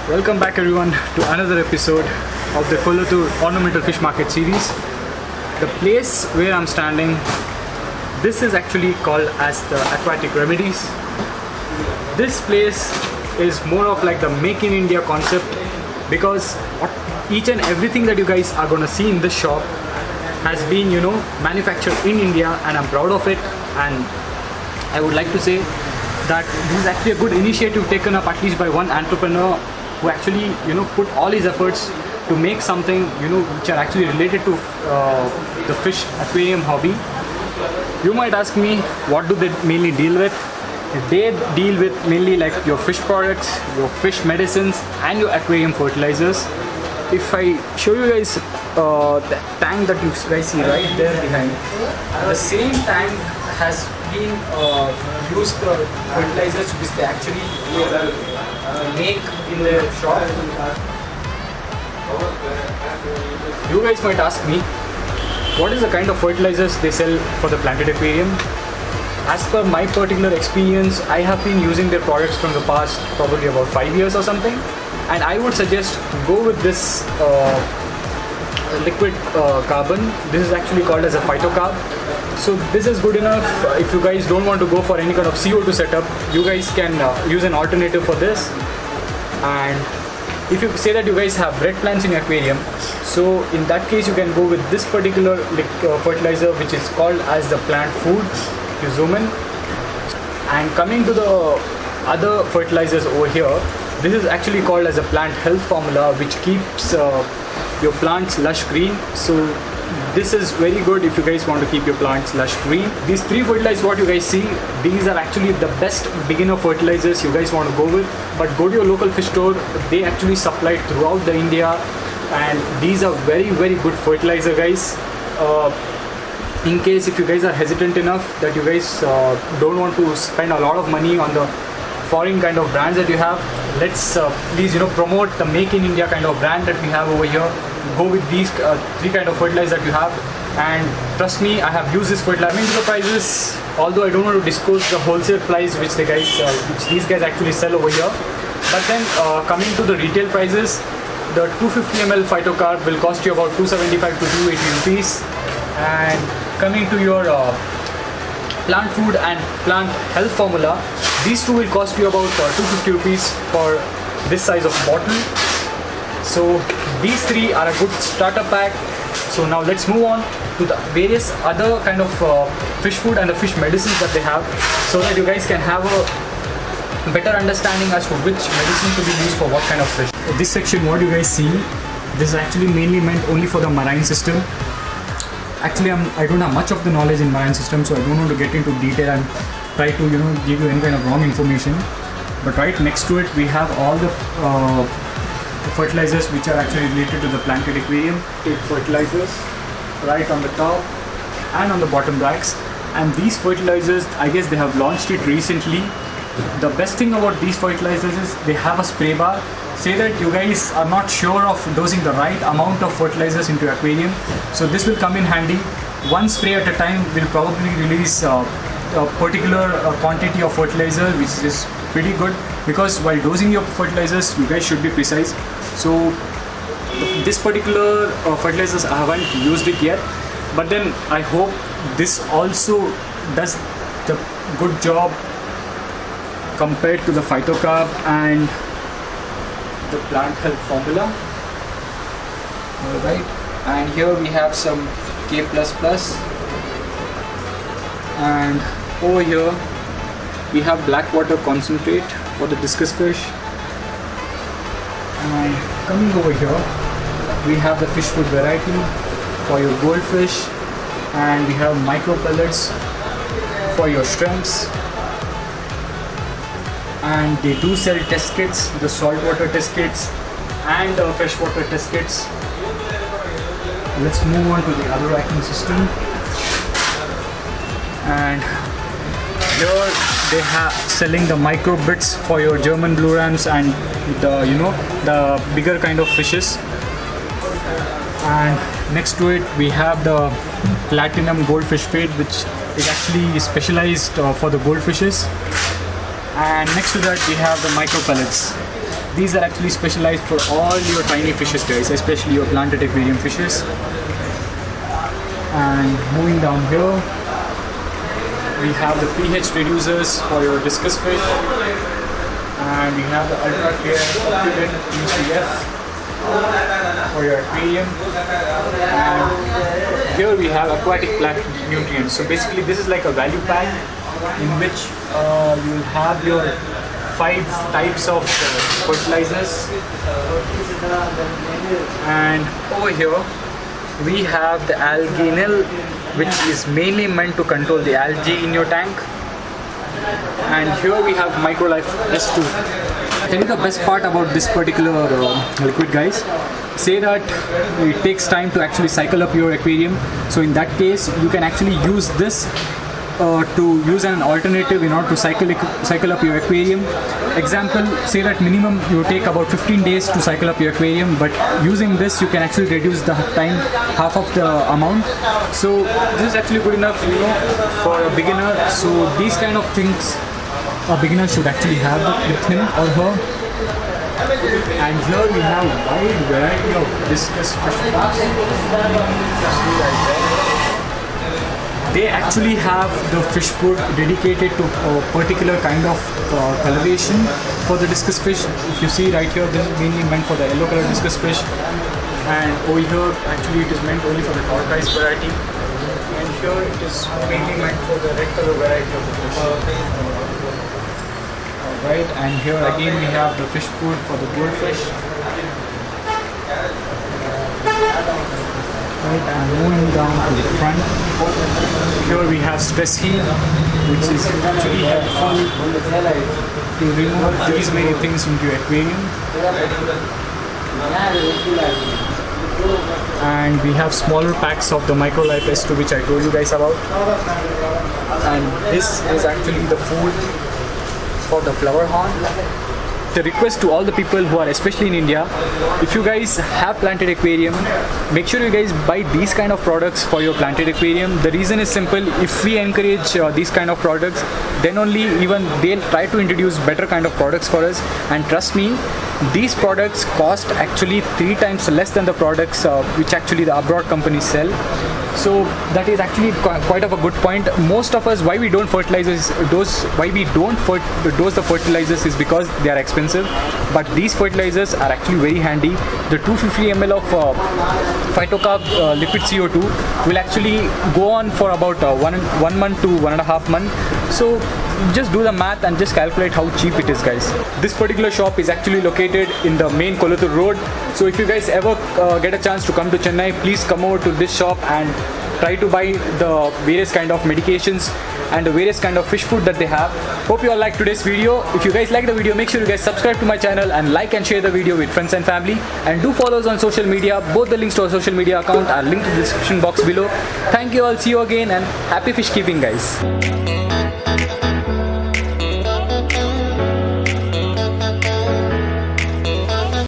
Welcome back everyone to another episode of the Kolathur Ornamental Fish Market series. The place where I'm standing, this is actually called as the Aquatic Remedies. This place is more of like the Make in India concept, because each and everything that you guys are gonna see in this shop has been, manufactured in India, and I'm proud of it. And I would like to say that this is actually a good initiative taken up at least by one entrepreneur who actually, put all his efforts to make something, which are actually related to the fish aquarium hobby. You might ask me, what do they mainly deal with? They deal with mainly like your fish products, your fish medicines, and your aquarium fertilizers. If I show you guys the tank that you guys see right there behind, the same tank has been used for fertilizers which they actually make in their shop. You guys might ask me, what is the kind of fertilizers they sell for the planted aquarium? As per my particular experience, I have been using their products from the past probably about 5 years or something, and I would suggest go with this liquid carbon. This is actually called as a phytocarb. So this is good enough. If you guys don't want to go for any kind of CO2 setup, you guys can use an alternative for this. And if you say that you guys have bread plants in your aquarium, so in that case you can go with this particular fertilizer, which is called as the plant food. You zoom in, and coming to the other fertilizers over here, this is actually called as a plant health formula, which keeps your plants lush green. So this is very good if you guys want to keep your plants lush green. These three fertilizers what you guys see, these are actually the best beginner fertilizers you guys want to go with. But go to your local fish store, they actually supply it throughout the India, and these are very good fertilizer, guys. In case if you guys are hesitant enough that you guys don't want to spend a lot of money on the foreign kind of brands that you have, let's please promote the Make in India kind of brand that we have over here. Go with these three kind of fertilizers that you have, and trust me, I have used this fertilizer. Coming to the prices, although I don't want to disclose the wholesale price which these guys actually sell over here, but then coming to the retail prices, the 250 ml phytocarb will cost you about 275 to 280 rupees, and coming to your plant food and plant health formula, these two will cost you about 250 rupees for this size of bottle. So these three are a good starter pack. So now let's move on to the various other kind of fish food and the fish medicines that they have, so that you guys can have a better understanding as to which medicine to be used for what kind of fish. This section what you guys see, this is actually mainly meant only for the marine system. Actually, I don't have much of the knowledge in marine system, so I don't want to get into detail and try to give you any kind of wrong information. But right next to it, we have all the fertilizers which are actually related to the planted aquarium. Take fertilizers right on the top and on the bottom racks. And these fertilizers, I guess they have launched it recently. The best thing about these fertilizers is they have a spray bar. Say that you guys are not sure of dosing the right amount of fertilizers into your aquarium, so this will come in handy. One spray at a time will probably release a particular quantity of fertilizer, which is pretty good, because while dosing your fertilizers you guys should be precise. So this particular fertilizers, I haven't used it yet, but then I hope this also does the good job compared to the phytocarb and the plant health formula. Alright, and here we have some K++, and over here we have black water concentrate for the discus fish. And coming over here, we have the fish food variety for your goldfish, and we have micro pellets for your shrimps. And they do sell test kits, the saltwater test kits and freshwater test kits. Let's move on to the other racking system. And here they have selling the micro bits for your German blue rams and the the bigger kind of fishes. And next to it we have the platinum goldfish feed, which is actually specialized for the goldfishes. And next to that we have the micro pellets. These are actually specialized for all your tiny fishes, guys, especially your planted aquarium fishes. And moving down here, we have the pH reducers for your discus fish, and we have the ultra clear oxidant UCF for your aquarium. And here we have aquatic plant nutrients. So basically this is like a value pack in which you will have your 5 types of fertilizers. And over here we have the alginal, which is mainly meant to control the algae in your tank. And here we have Microlife S2. I think the best part about this particular liquid, guys, say that it takes time to actually cycle up your aquarium. So in that case, you can actually use this to use an alternative in order to cycle up your aquarium. Example, say that minimum you take about 15 days to cycle up your aquarium, but using this you can actually reduce the time half of the amount. So this is actually good enough, you know, for a beginner. So these kind of things a beginner should actually have with him or her. And here we have a wide variety of discus fish foods. They actually have the fish food dedicated to a particular kind of coloration for the discus fish. If you see right here, this is mainly meant for the yellow color discus fish, and over here actually it is meant only for the tortoise variety, and here it is mainly meant for the red color variety of the fish. Alright, and here again we have the fish food for the goldfish. Right, and moving down to the front, here we have stress heal, which is actually helpful to remove these many things into your aquarium. And we have smaller packs of the Microlife S2, which I told you guys about. And this is actually the food for the flower horn. The request to all the people who are especially in India, if you guys have planted aquarium, make sure you guys buy these kind of products for your planted aquarium. The reason is simple: if we encourage these kind of products, then only even they'll try to introduce better kind of products for us. And trust me, these products cost actually 3 times less than the products which actually the abroad companies sell. So that is actually quite of a good point. Most of us, why we don't dose the fertilizers is because they are expensive, but these fertilizers are actually very handy. The 250 ml of phytocarb liquid CO2 will actually go on for about 1 month to 1.5 months. So just do the math and just calculate how cheap it is, guys. This particular shop is actually located in the main Kolathur road. So if you guys ever get a chance to come to Chennai, please come over to this shop and try to buy the various kind of medications and the various kind of fish food that they have. Hope you all liked today's video. If you guys like the video, make sure you guys subscribe to my channel and like and share the video with friends and family, and do follow us on social media. Both the links to our social media account are linked in the description box below. Thank you all, see you again, and happy fish keeping, guys.